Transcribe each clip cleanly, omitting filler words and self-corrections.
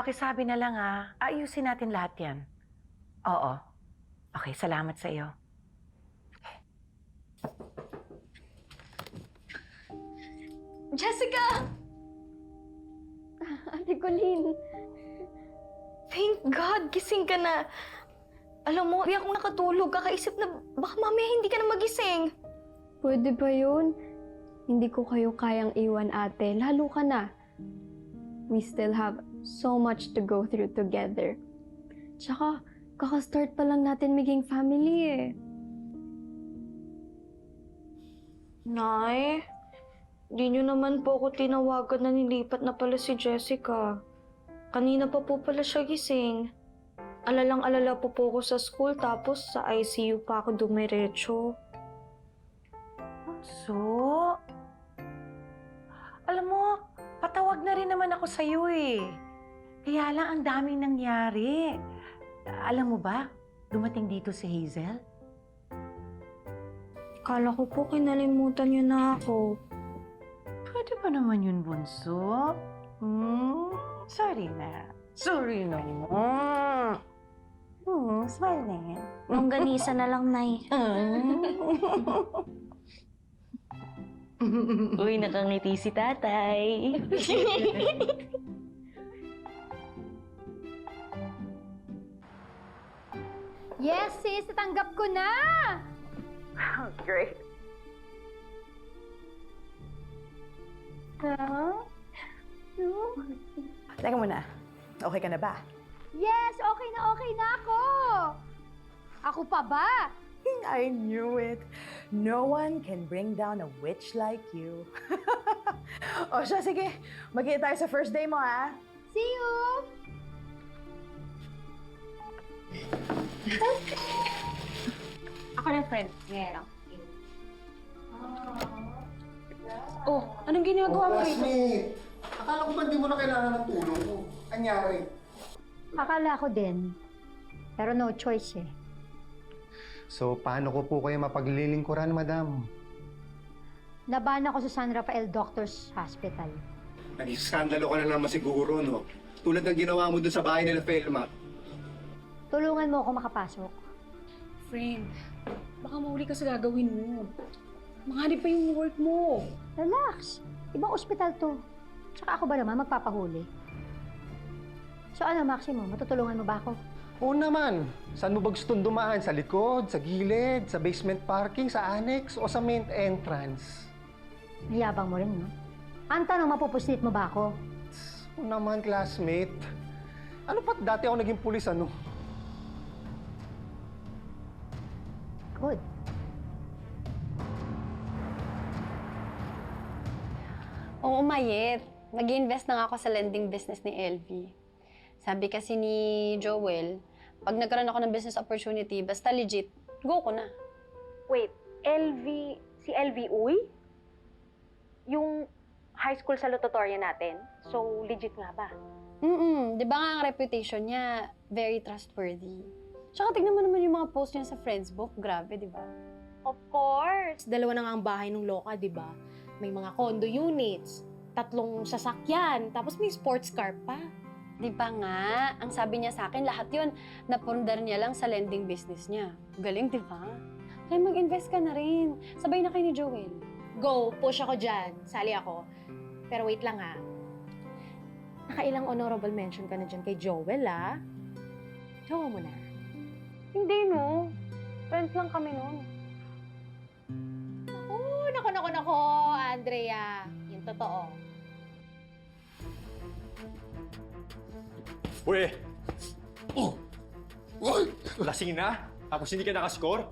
pakisabi na lang ayusin natin lahat yan. Oo. Okay, salamat sa iyo. Jessica! Ate Colleen. Thank God, gising ka na. Alam mo, di akong nakatulog. Kakaisip na baka mamaya hindi ka na magising. Pwede ba yun? Hindi ko kayo kayang iwan, ate. Lalo ka na. We still have so much to go through together. Tsaka, kaka-start pa lang natin maging family eh. Nay, di nyo naman po ako tinawagan na nilipat na pala si Jessica. Kanina pa po pala siya gising. Alalang-alala po ako sa school tapos sa ICU pa ako dumiretso. So, alam mo, patawag na rin naman ako sa'yo eh. Kaya lang ang daming nangyari. Alam mo ba, dumating dito si Hazel? Kala ko po kinalimutan niyo na ako. Pwede ba naman yun, bunso? Sorry na. Sorry na. Smile na yan. Longganisa na lang, Nay. Uy, nakangiti si tatay. Yes, sis! Natanggap ko na! Great. Teka muna. Okay ka na ba? Yes! Okay na ako! Ako pa ba? I knew it. No one can bring down a witch like you. O siya, sige. Magkita tayo sa first day mo, ha? See you! Ako na, friend. Yeah. Oh, anong ginagawa mo rito? Classmate! Akala ko ba hindi mo na kailangan ng tulong ko? Anyari? Akala ko din. Pero no choice eh. So, paano ko po kayo mapaglilingkuran, madam? Naban ako sa San Rafael Doctors Hospital. Nag-iskandalo ka na naman siguro, no? Tulad ng ginawa mo dun sa bahay nila Felma. Tulungan mo ako makapasok. Friend, baka mahuli ka sa gagawin mo. Makahanip pa yung work mo. Relax. Ibang ospital to. Tsaka ako ba naman magpapahuli? So ano, Maximo? Matutulungan mo ba ako? Oo naman. Saan mo ba gustong dumaan? Sa likod, sa gilid, sa basement parking, sa annex, o sa main entrance? Niyabang mo rin, no? Ang tanong, mapupuslit mo ba ako? Oo naman, classmate. Ano pa't dati ako naging pulis, ano? Good. Oo, Mayet. Mag-invest na nga ako sa lending business ni LV. Sabi kasi ni Joel, pag nagkaroon ako ng business opportunity, basta legit, go ko na. Wait, LV, si LV Uy? Yung high school salutatorian natin? So, legit nga ba? Di ba nga ang reputation niya, very trustworthy. Tsaka tignan mo naman yung mga post niya sa friends book, grabe, di ba? Of course! Dalawa na nga ang bahay ng loka, di ba? May mga condo units, 3 sasakyan, tapos may sports car pa. Di ba nga? Ang sabi niya sa akin, lahat yun, napundar niya lang sa lending business niya. Galing, di ba? Kaya mag-invest ka na rin. Sabay na kayo ni Joel. Go, push ako dyan, sali ako. Pero wait lang ha. Nakailang honorable mention ka na dyan kay Joel, ha? Jowa mo na. Hindi, no? Friends lang kami nun. Nako, Andrea. Yung totoo. Uy! Oh! Uy! Lasing na? Tapos hindi ka nakascore?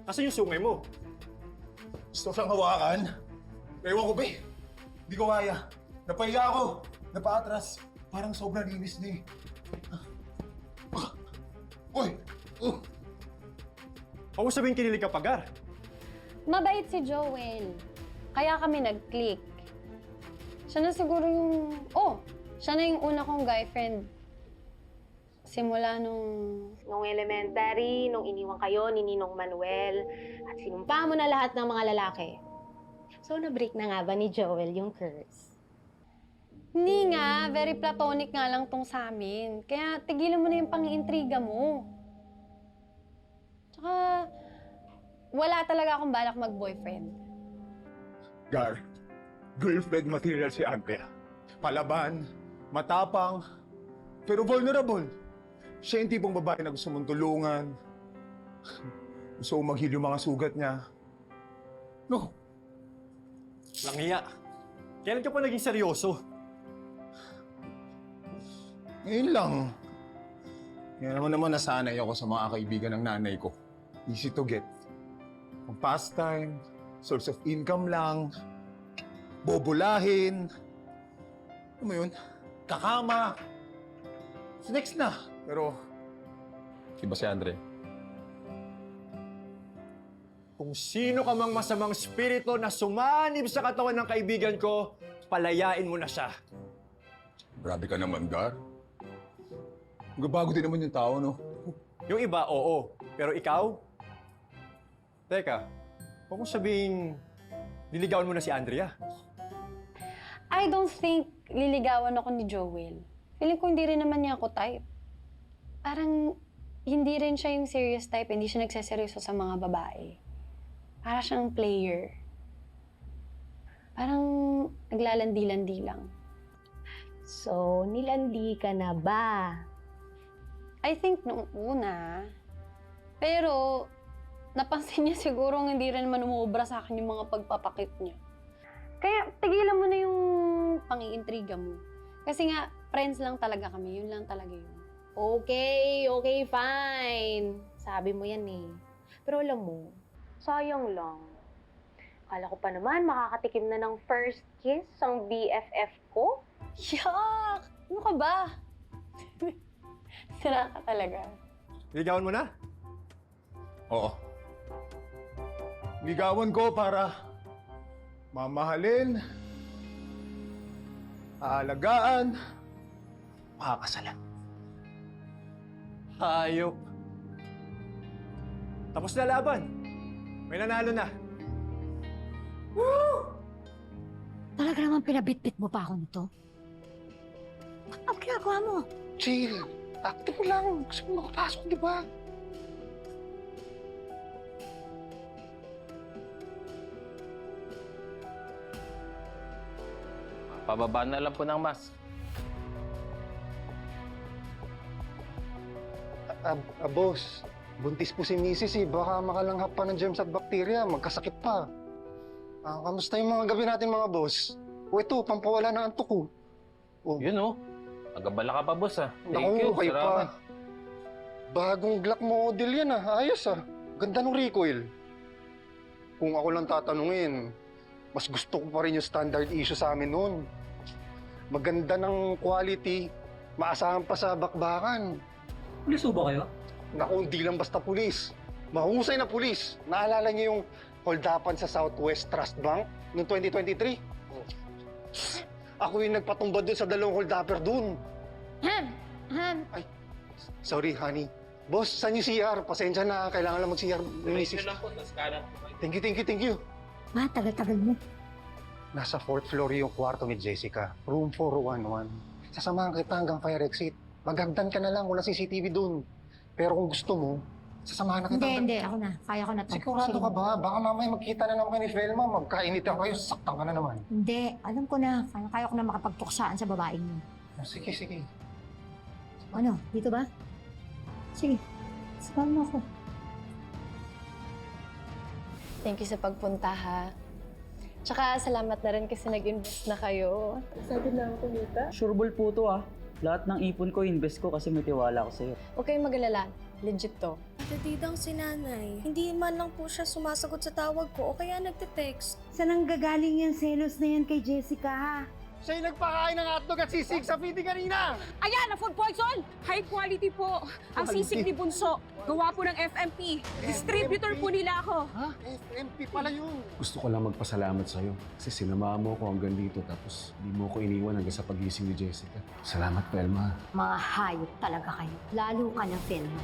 Nasaan yung sungay mo? Gusto kang hawakan? Ewan ko, be. Hindi ko kaya. Napahiya ako. Napaatras. Parang sobrang linis na eh. Uy! Ako sabihin kinilig ka pagar. Mabait si Joel. Kaya kami nag-click. Siya na siguro yung... siya na yung una kong guy friend. Simula nung elementary, nung iniwan kayo ni Ninong Manuel, at sinumpa Pa mo na lahat ng mga lalaki. So, na-break na nga ba ni Joel yung curse? Hindi nga, very platonic nga lang tong sa amin. Kaya tigilan mo na yung pang-iintriga mo. Tsaka, wala talaga akong balak mag-boyfriend. Gar, girlfriend material si Andrea. Palaban, matapang, pero vulnerable. Siya yung tipong babae na gusto mong tulungan. Gusto mong maghil yung mga sugat niya. No, Langya. Kailan ka pa naging seryoso? ngayon lang. Kaya naman nasanay ako sa mga kaibigan ng nanay ko. Easy to get. Pang pastime, source of income lang, bobolahin. Ano mo yun? Kakama. So next na. Pero, iba si Andre. Kung sino ka mang masamang spirito na sumanib sa katawan ng kaibigan ko, palayain mo na siya. Grabe ka naman, Gar. Magbabago din naman yung tao, no? Yung iba, oo. Pero ikaw? Teka, huwag mong sabihing liligawan mo na si Andrea. I don't think liligawan ako ni Joel. Feeling ko hindi rin naman niya ako type. Parang hindi rin siya yung serious type, hindi siya nagseseryoso sa mga babae. Para siyang player. Parang naglalandi-landi lang. So, nilandi ka na ba? I think nung una. Pero, napansin niya siguro hindi rin naman umubra sa akin yung mga pagpapakit niya. Kaya, tigilan mo na yung pang-iintriga mo. Kasi nga, friends lang talaga kami. Yun lang talaga yun. Okay, fine. Sabi mo yan eh. Pero alam mo, sayang lang. Akala ko pa naman makakatikim na ng first kiss ang BFF ko. Yuck! Ano ka ba? Sira ka talaga. Liligawan mo na? Oo. Ligawan ko para mamahalin, aalagaan, makakasalan. Hayop. Tapos na laban. May nanalo na. Talaga naman pinabitbit mo pa ako nito? Ang ginagawa mo? Chill. Active mo lang. Gusto mo makapasok, di ba? Pababa na lang po ng mask. Boss, buntis po si Mrs. eh. Baka makalanghap pa ng germs at bacteria. Magkasakit pa. Kamusta yung mga gabi natin mga boss? O ito, pampawala ng antok ko. Yun oh. Nagabala ka pa, boss ah. Naku, kayo pa. Salamat. Bagong Glock model yan ah. Ayos ah. Ganda ng recoil. Kung ako lang tatanungin, mas gusto ko pa rin yung standard issue sa amin noon. Maganda ng quality, maasahan pa sa bakbakan. Pulis ba kayo? Naku, hindi lang basta pulis. Mahusay na pulis. Naalala niyo yung hold-upan sa Southwest Trust Bank noong 2023? Ako yung nagpatumbad doon sa dalawang hold-upper doon. Ay, sorry, honey. Boss, saan yung CR? Pasensya na, kailangan lang mag-CR. Diretso lang po, tapos kanan po kayo. Thank you. Ma, tagal-tagal mo. Nasa 4th floor yung kwarto ni Jessica. Room 411. Sasamahan kita hanggang fire exit. Maghagdan ka na lang, wala CCTV doon. Pero kung gusto mo, sasamahan na kita. Hindi. Ako na. Kaya ko na to. Sigurado ka ba? Baka mamaya magkita na naman kayo ni Velma, magkainitan kayo, saktan ka na naman. Hindi. Alam ko na. Kaya ko na makapagtuksaan sa babaeng mo. Sige. Ano? Dito ba? Sige. Sabahan mo ako. Thank you sa pagpunta, ha? Tsaka salamat na rin kasi nag-invest na kayo. Sabi na ako kumita. Sureball po to ah. Lahat ng ipon ko, invest ko kasi may tiwala ako sa'yo. Huwag kayong mag-alala. Legit to. Natitidang si nanay. Hindi man lang po siya sumasagot sa tawag ko o kaya nagte-text. Saan ang gagaling yung selos na yan kay Jessica? Siya yung nagpakain ng hotdog at sisig sa feeding kanina! Ayan, na food poison! High quality po. Ang sisig ni Bunso. Gawa po ng FMP. Distributor po nila ako. Ha? FMP pala yun! Gusto ko lang magpasalamat sa'yo kasi sinamahan mo ako hanggang dito tapos di mo ko iniwan hanggang sa pagising ni Jessica. Salamat, Velma. Mga hayop talaga kayo. Lalo ka na, Velma.